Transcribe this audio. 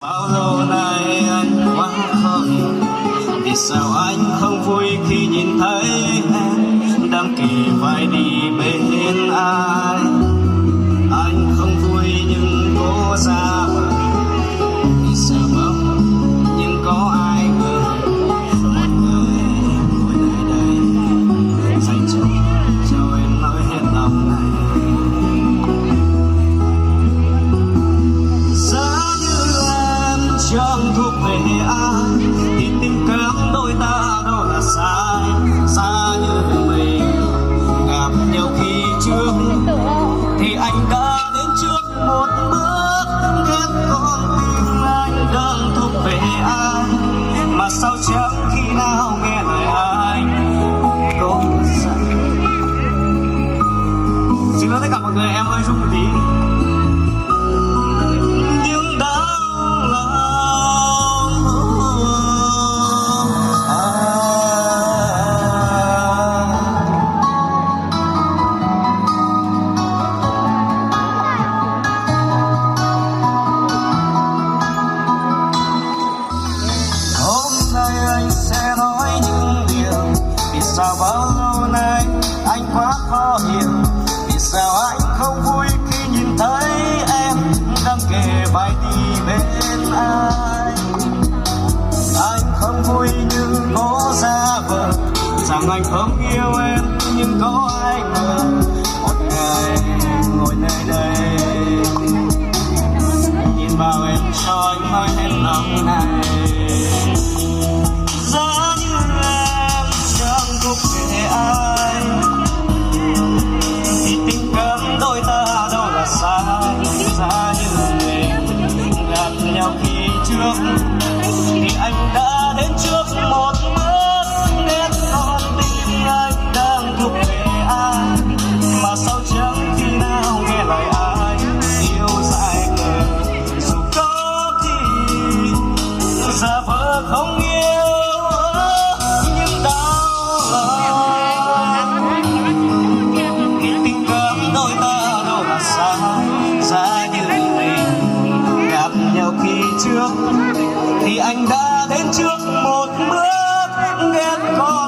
Bao lâu nay anh quá khó hiểu, vì sao anh không vui khi nhìn thấy em đang kề vai đi bên ai. Anh không vui nhưng cố ra vời, vì sợ mong nhưng có ai ngờ một người ngồi nơi đây dành cho em nói hết lòng này. Chẳng thuộc về ai thì tình cảm đôi ta đâu là sai. Xa như mình gặp nhau khi trước thì anh đã đến trước một bước. Ghét con tim anh đang thuộc về ai, mà sao chẳng khi nào nghe lời anh có dặn. Xin lỗi tất cả mọi người, em hơi rung một tí. Anh sẽ nói những điều vì sao bao lâu nay anh quá khó hiểu, vì sao anh không vui khi nhìn thấy em đang kề vai đi bên ai. Anh không vui nhưng cố giả vờ rằng anh không yêu em, nhưng có ai ngờ một ngày ngồi nơi đây nhìn vào em cho anh nói hết lòng này. Giá như em chẳng thuộc về ai thì tình cảm đôi ta đâu là sai. Giá như mình gặp nhau khi trước thì anh đã đến trước một bước. Ghét con tim anh đang thuộc về ai, mà sao chẳng khi nào nghe lời ai. Yêu dài ngờ dù có khi giả vờ không yêu, giá như mình gặp nhau khi trước thì anh đã đến trước một bước. Ghét con